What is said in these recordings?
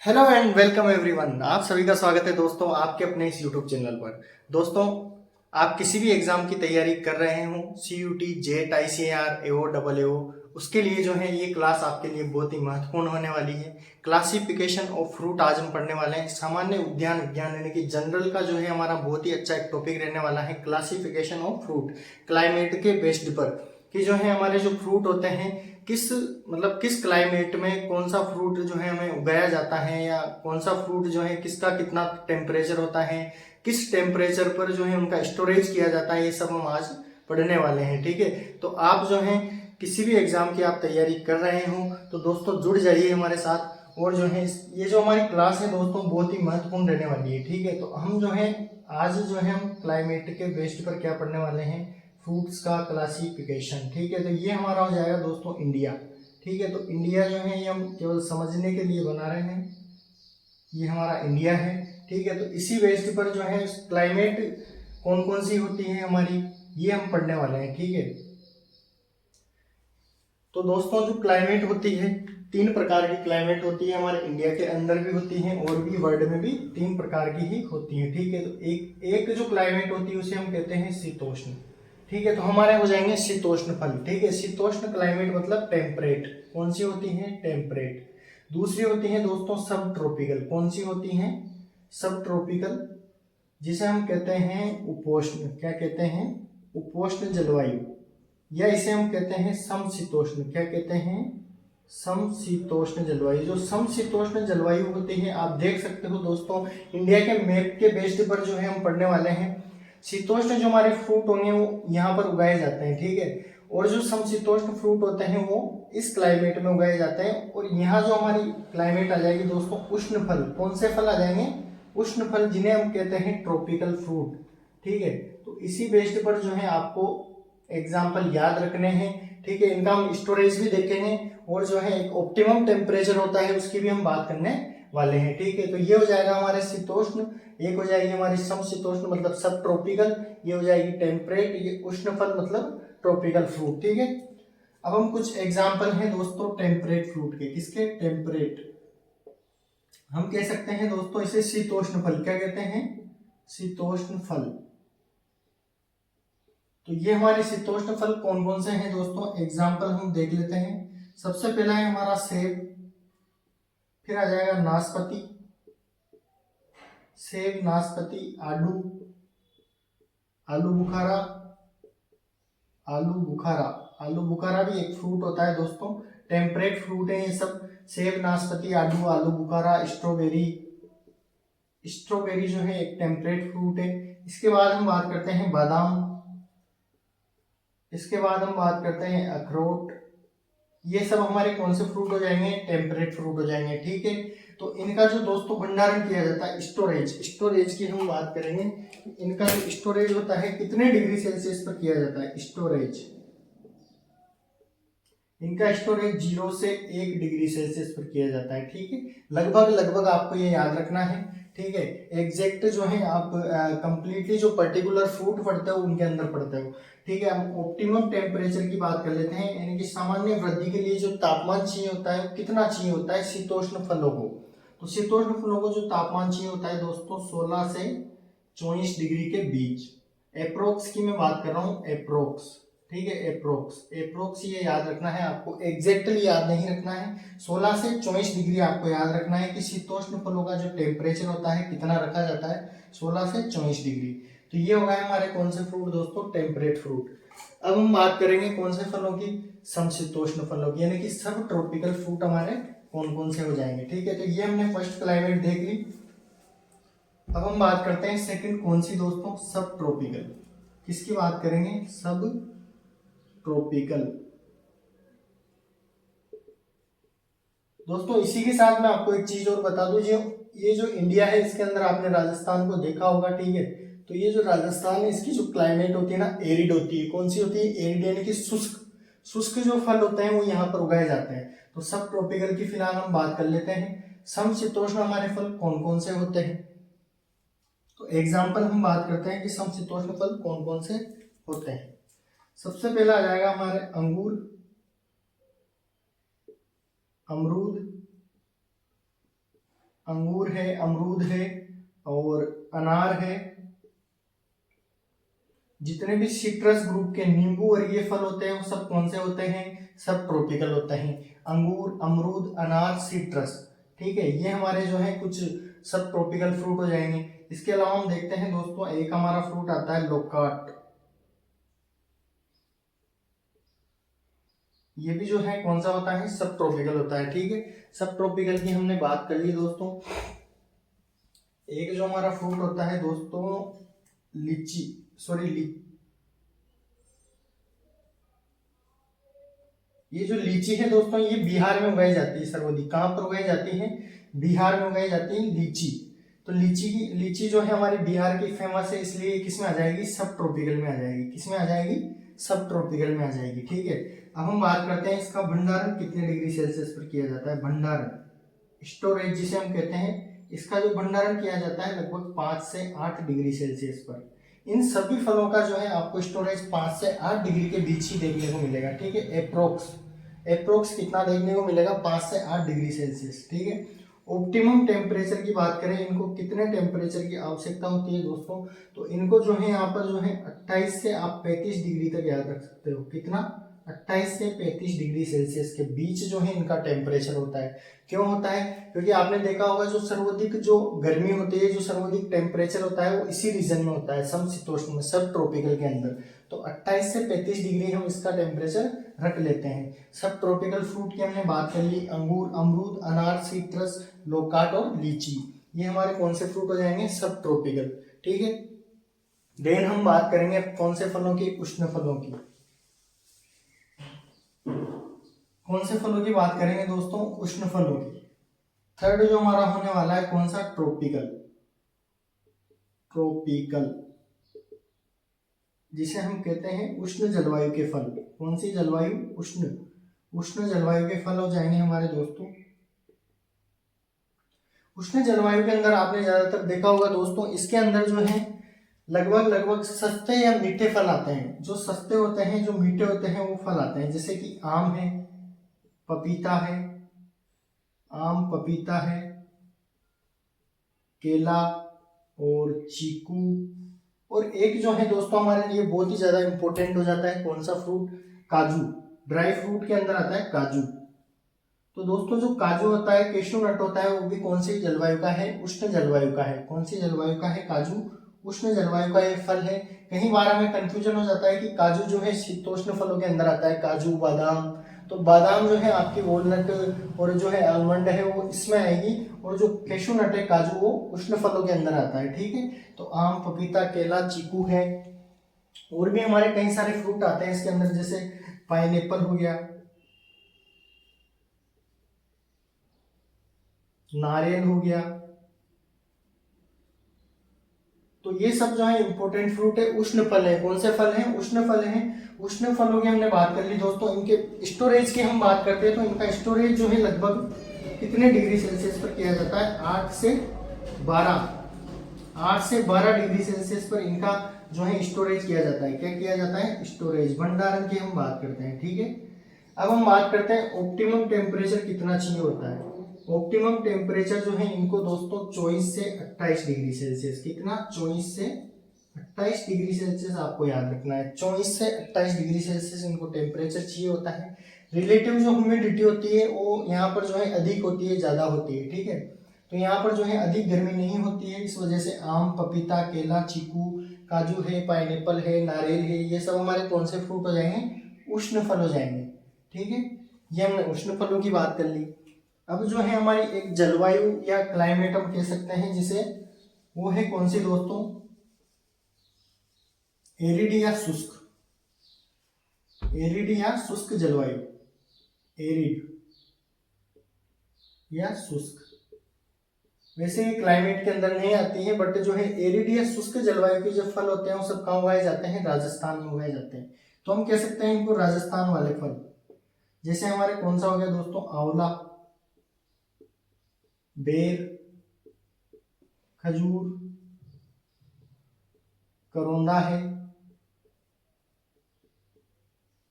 Hello and welcome everyone. आप सभी का स्वागत है दोस्तों आपके अपने इस यूट्यूब चैनल पर। दोस्तों, आप किसी भी एग्जाम की तैयारी कर रहे हो, CUT, jet, ICAR, AO, AAO, उसके लिए जो है ये क्लास आपके लिए बहुत ही महत्वपूर्ण होने वाली है। क्लासिफिकेशन ऑफ फ्रूट आज हम पढ़ने वाले हैं। सामान्य उद्यान विज्ञान यानी कि जनरल का जो है हमारा बहुत ही अच्छा एक टॉपिक रहने वाला है, क्लासिफिकेशन ऑफ फ्रूट, क्लाइमेट के बेस्ड पर, कि जो है हमारे जो फ्रूट होते हैं किस क्लाइमेट में कौन सा फ्रूट जो है हमें उगाया जाता है, या कौन सा फ्रूट जो है किसका कितना टेम्परेचर होता है, किस टेम्परेचर पर जो है उनका स्टोरेज किया जाता है, ये सब हम आज पढ़ने वाले हैं। ठीक है, तो आप जो है किसी भी एग्जाम की आप तैयारी कर रहे हो तो दोस्तों जुड़ जाइए हमारे साथ। और जो है ये जो हमारी क्लास है दोस्तों बहुत ही महत्वपूर्ण रहने वाली है। ठीक है, तो हम जो है आज जो है हम क्लाइमेट के बेस्ड पर क्या पढ़ने वाले हैं, फ्रूट्स का क्लासिफिकेशन। ठीक है, तो ये हमारा हो जाएगा दोस्तों इंडिया। ठीक है, तो इंडिया जो है ये हम केवल समझने के लिए बना रहे हैं, ये हमारा इंडिया है। ठीक है, तो इसी बेस्ड पर जो है क्लाइमेट कौन कौन सी होती है हमारी, ये हम पढ़ने वाले हैं। ठीक है, तो दोस्तों जो क्लाइमेट होती है, तीन प्रकार की क्लाइमेट होती है, हमारे इंडिया के अंदर भी होती है और भी वर्ल्ड में भी तीन प्रकार की ही होती है। ठीक है, तो एक एक जो क्लाइमेट होती है उसे हम कहते हैं शीतोष्ण। ठीक है, तो हमारे हो जाएंगे शीतोष्ण फल। ठीक है, शीतोष्ण क्लाइमेट मतलब टेम्परेट। कौन सी होती है, टेम्परेट। दूसरी होती है दोस्तों सब ट्रॉपिकल। कौन सी होती है, सब ट्रॉपिकल, जिसे हम कहते हैं उपोष्ण। क्या कहते हैं, उपोष्ण जलवायु, या इसे हम कहते हैं समशीतोष्ण। क्या कहते हैं, समशीतोष्ण जलवायु। जो समशीतोष्ण जलवायु होती है, आप देख सकते हो दोस्तों इंडिया के मैप के बेस्ड पर जो है हम पढ़ने वाले हैं। शीतोष्ण जो हमारे फ्रूट होंगे वो यहाँ पर उगाए जाते हैं। ठीक है, और जो समशीतोष्ण फ्रूट होते हैं वो इस क्लाइमेट में उगाए जाते हैं। और यहाँ जो हमारी क्लाइमेट आ जाएगी दोस्तों उष्ण फल। कौन से फल आ जाएंगे, उष्ण फल, जिन्हें हम कहते हैं ट्रॉपिकल फ्रूट। ठीक है, तो इसी बेस्ड पर जो है आपको एग्जाम्पल याद रखने हैं। ठीक है, इनका हम स्टोरेज भी देखेंगे और जो है एक ऑप्टिमम टेम्परेचर होता है उसकी भी हम बात करने वाले हैं। ठीक है, तो ये हो जाएगा हमारे शीतोष्ण, एक हो जाएगी हमारी समशीतोष्ण मतलब सब ट्रॉपिकल, ये हो जाएगी टेम्परेट, ये उष्ण फल मतलब ट्रॉपिकल फ्रूट। ठीक है, अब हम कुछ एग्जाम्पल हैं दोस्तों टेम्परेट फ्रूट के। किसके, टेम्परेट। हम कह सकते हैं दोस्तों इसे शीतोष्ण फल। क्या कहते हैं, शीतोष्ण फल। तो ये हमारे शीतोष्ण फल कौन कौन से हैं दोस्तों, एग्जाम्पल हम देख लेते हैं। सबसे पहला है हमारा सेब, फिर आ जाएगा नाशपाती, सेब, नाशपाती, आलू, आलू बुखारा, आलू बुखारा। आलू बुखारा भी एक फ्रूट होता है दोस्तों, टेम्परेट फ्रूट है ये सब। सेब, नाशपाती, आलू, आलू बुखारा, स्ट्रॉबेरी। स्ट्रॉबेरी जो है एक टेम्परेट फ्रूट है। इसके बाद हम बात करते हैं बादाम, इसके बाद हम बात करते हैं अखरोट। ये सब हमारे कौन से फ्रूट हो जाएंगे, टेम्परेट फ्रूट हो जाएंगे। ठीक है, तो इनका जो दोस्तों भंडारण किया जाता है, स्टोरेज, स्टोरेज की हम बात करेंगे। इनका जो स्टोरेज होता है कितने डिग्री सेल्सियस पर किया जाता है, स्टोरेज। इनका स्टोरेज 0 से 1 डिग्री सेल्सियस पर किया जाता है। ठीक है, लगभग लगभग आपको ये याद रखना है। ठीक है, एग्जैक्ट जो है आप कंप्लीटली जो पर्टिकुलर फ्रूट पढ़ते हो उनके अंदर पढ़ते हो। ठीक है, हम ऑप्टिमम टेम्परेचर की बात कर लेते हैं, यानी कि सामान्य वृद्धि के लिए जो तापमान चाहिए होता है कितना चाहिए होता है शीतोष्ण फलों को। तो शीतोष्ण फलों को जो तापमान चाहिए होता है दोस्तों 16 से 24 डिग्री के बीच। एप्रोक्स की मैं बात कर रहा हूँ, एप्रोक्स। ठीक है, एप्रोक्स, एप्रोक्स ये याद रखना है आपको, एग्जैक्टली याद नहीं रखना है। 16 से 24 डिग्री आपको याद रखना है कि शीतोष्ण फलों का जो टेम्परेचर होता है कितना रखा जाता है, 16 से 24 डिग्री। तो ये हो गए हमारे कौन से फ्रूट दोस्तों, टेम्परेट फ्रूट। अब हम बात करेंगे कौन से फलों की, समशीतोष्ण फलों की, यानी कि सब ट्रॉपिकल फ्रूट हमारे कौन कौन से हो जाएंगे। ठीक है, तो ये हमने फर्स्ट क्लाइमेट देख ली। अब हम बात करते हैं सेकंड, कौन सी दोस्तों, सब ट्रॉपिकल। किसकी बात करेंगे, सब ट्रॉपिकल। दोस्तों इसी के साथ मैं आपको एक चीज और बता दूं, जो ये जो इंडिया है इसके अंदर आपने राजस्थान को देखा होगा। ठीक है, तो ये जो राजस्थान है इसकी जो क्लाइमेट होती है ना, एरिड होती है। कौन सी होती है, एरिड, यानी कि शुष्क। शुष्क जो फल होते हैं वो यहाँ पर उगाए जाते हैं। तो सब ट्रॉपिकल की फिलहाल हम बात कर लेते हैं। समशीतोष्ण हमारे फल कौन कौन से होते हैं, तो एग्जाम्पल हम बात करते हैं कि समशीतोष्ण फल कौन कौन से होते हैं। सबसे पहला आ जाएगा हमारे अंगूर, अमरूद, अंगूर है, अमरूद है और अनार है। जितने भी सिट्रस ग्रुप के नींबू और ये फल होते हैं वो सब कौन से होते हैं? सब ट्रॉपिकल होते हैं। अंगूर, अमरूद, अनार, सिट्रस, ठीक है, ये हमारे जो है कुछ सब ट्रॉपिकल फ्रूट हो जाएंगे। इसके अलावा हम देखते हैं दोस्तों, एक हमारा फ्रूट आता है लोकाट। ये भी जो है कौन सा होता है? सब ट्रॉपिकल होता है, ठीक है। सब ट्रॉपिकल की हमने बात कर ली दोस्तों। एक जो हमारा फ्रूट होता है दोस्तों लीची, ये जो लीची है दोस्तों ये बिहार में उगाई जाती है सर्वाधिक। कहाँ पर उगाई जाती है? बिहार में उगाई जाती है लीची। तो लीची जो है हमारे बिहार की फेमस है, इसलिए किस में आ जाएगी? सब ट्रॉपिकल में आ जाएगी। किस में आ जाएगी? सब ट्रॉपिकल में आ जाएगी, ठीक है। अब हम बात करते हैं इसका भंडारण कितने डिग्री सेल्सियस पर किया जाता है। भंडारण, स्टोरेज जिसे हम कहते हैं, इसका जो भंडारण किया जाता है लगभग 5 से 8 डिग्री सेल्सियस पर। इन सभी फलों का जो है आपको स्टोरेज 5 से 8 डिग्री के बीच ही देखने को मिलेगा, ठीक है। एप्रोक्स कितना देखने को मिलेगा? 5 से 8 डिग्री सेल्सियस, ठीक है। ऑप्टिमम टेम्परेचर की बात करें, इनको कितने टेम्परेचर की आवश्यकता होती है दोस्तों? तो इनको जो है यहाँ पर जो है 28 से आप 35 डिग्री तक याद रख सकते हो। कितना? 28 से 35 डिग्री सेल्सियस के बीच जो है इनका टेम्परेचर होता है। क्यों होता है? क्योंकि आपने देखा होगा जो सर्वाधिक जो गर्मी होती है, जो सर्वाधिक टेम्परेचर होता है वो इसी रीजन में होता है, समशीतोष्ण में, सब ट्रॉपिकल के अंदर। तो 28 से 35 डिग्री हम इसका टेम्परेचर रख लेते हैं। सब ट्रॉपिकल फ्रूट की हमने बात कर ली, अंगूर, अमरूद, अनार, सिट्रस, लोकाट और लीची, ये हमारे कौन से फ्रूट हो जाएंगे? सब ट्रॉपिकल, ठीक है। देन हम बात करेंगे कौन से फलों की? उष्ण फलों की। कौन से फलों की बात करेंगे दोस्तों? उष्ण फलों की। थर्ड जो हमारा होने वाला है कौन सा? ट्रॉपिकल, जिसे हम कहते हैं उष्ण जलवायु के फल। कौन सी जलवायु? उष्ण जलवायु के फल हो जाएंगे हमारे दोस्तों। उष्ण जलवायु के अंदर आपने ज्यादातर देखा होगा दोस्तों, इसके अंदर जो है लगभग सस्ते या मीठे फल आते हैं। जो सस्ते होते हैं, जो मीठे होते हैं वो फल आते हैं, जैसे कि आम है, पपीता है, केला और चीकू। और एक जो है दोस्तों हमारे लिए बहुत ही ज्यादा इंपॉर्टेंट हो जाता है, कौन सा फ्रूट? काजू। ड्राई फ्रूट के अंदर आता है काजू। तो दोस्तों जो काजू होता है, कैश्यू नट होता है, वो भी कौन सी जलवायु का है? उष्ण जलवायु का है। कौन सी जलवायु का है? काजू उष्ण जलवायु का एक फल है। कई बार हमें कंफ्यूजन हो जाता है कि काजू जो है शीतोष्ण फलों के अंदर आता है, काजू, बादाम। तो बादाम जो है आपकी वॉलनट और जो है आलमंड है वो इसमें आएगी, और जो कैश्यू नट है काजू वो उष्ण फलों के अंदर आता है, ठीक है। तो आम, पपीता, केला, चीकू है। और भी हमारे कई सारे फ्रूट आते हैं इसके अंदर, जैसे पाइनएप्पल हो गया, नारियल हो गया। तो ये सब जो है इंपॉर्टेंट फ्रूट है, उष्ण फल है। कौन से फल हैं? उष्ण फल हैं। उष्ण फलों की हमने बात कर ली दोस्तों। इनके स्टोरेज की हम बात करते हैं, तो इनका स्टोरेज जो है लगभग कितने डिग्री सेल्सियस पर किया जाता है? 8 से 12 डिग्री सेल्सियस पर इनका जो है स्टोरेज किया जाता है। क्या किया जाता है? स्टोरेज, भंडारण की हम बात करते हैं, ठीक है। अब हम बात करते हैं ऑप्टिमम टेम्परेचर कितना चाहिए होता है। ऑप्टिमम टेम्परेचर जो है इनको दोस्तों 24 से 28 डिग्री सेल्सियस। कितना? 24 से 28 डिग्री सेल्सियस आपको याद रखना है। 24 से 28 डिग्री सेल्सियस इनको टेम्परेचर चाहिए होता है। रिलेटिव जो ह्यूमिडिटी होती है वो यहाँ पर जो है अधिक होती है, ज्यादा होती है, ठीक है। तो यहाँ पर जो है अधिक गर्मी नहीं होती है, इस वजह से आम, पपीता, केला, चीकू, काजू है, पाइनएप्पल है, नारियल है, ये सब हमारे कौन से फ्रूट हो जाएंगे? उष्ण फल हो जाएंगे, ठीक है। ये हमने उष्ण फलों की बात कर ली। अब जो है हमारी एक जलवायु या क्लाइमेट हम कह सकते हैं जिसे, वो है कौन सी दोस्तों? एरिड या शुष्क। एरिड या शुष्क जलवायु, एरिड या शुष्क। वैसे ये क्लाइमेट के अंदर नहीं आती है, बट जो है एरिड या शुष्क जलवायु के जो फल होते हैं वो सब कहाँ उगाए जाते हैं? राजस्थान में उगाए जाते हैं। तो हम कह सकते हैं इनको राजस्थान वाले फल। जैसे हमारे कौन सा हो गया दोस्तों? आंवला, बेर, खजूर, करौंदा है,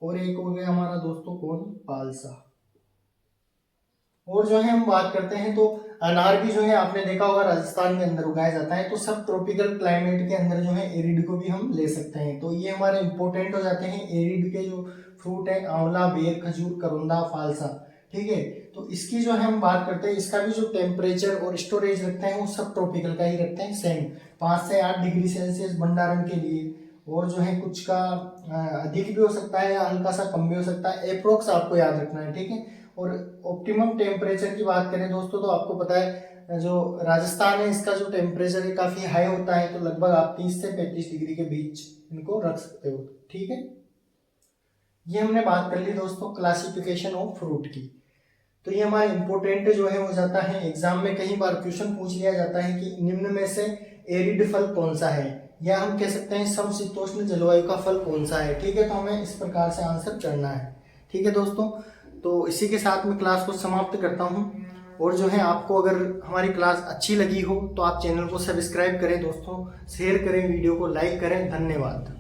और एक हो गया हमारा दोस्तों कौन? पालसा। और जो है हम बात करते हैं तो अनार भी जो है आपने देखा होगा राजस्थान के अंदर उगाया जाता है। तो सब ट्रॉपिकल क्लाइमेट के अंदर जो है एरिड को भी हम ले सकते हैं। तो ये हमारे इंपॉर्टेंट हो जाते हैं एरिड के जो फ्रूट है, आंवला, बेर, खजूर, करोंदा, फालसा, ठीक है। तो इसकी जो है हम बात करते हैं, इसका भी जो टेम्परेचर और स्टोरेज रखते हैं वो सब ट्रॉपिकल का ही रखते हैं, सेम 5 से 8 डिग्री सेल्सियस भंडारण के लिए। और जो है कुछ का अधिक भी हो सकता है या हल्का सा कम भी हो सकता है, अप्रोक्स आपको याद रखना है, ठीक है। और ऑप्टिमम टेम्परेचर की बात करें दोस्तों तो आपको पता है जो राजस्थान है इसका जो टेम्परेचर है काफी हाई होता है, तो लगभग आप 30 से 35 डिग्री के बीच इनको रख सकते हो, ठीक है। ये हमने बात कर ली दोस्तों क्लासिफिकेशन ऑफ फ्रूट की। तो ये हमारा इंपॉर्टेंट जो है हो जाता है, एग्जाम में कई बार क्वेश्चन पूछ लिया जाता है कि निम्न में से एरिड फल कौन सा है, या हम कह सकते हैं समशीतोष्ण जलवायु का फल कौन सा है, ठीक है। तो हमें इस प्रकार से आंसर चढ़ना है, ठीक है दोस्तों। तो इसी के साथ मैं क्लास को समाप्त करता हूँ। और जो है आपको अगर हमारी क्लास अच्छी लगी हो तो आप चैनल को सब्सक्राइब करें दोस्तों, शेयर करें, वीडियो को लाइक करें। धन्यवाद।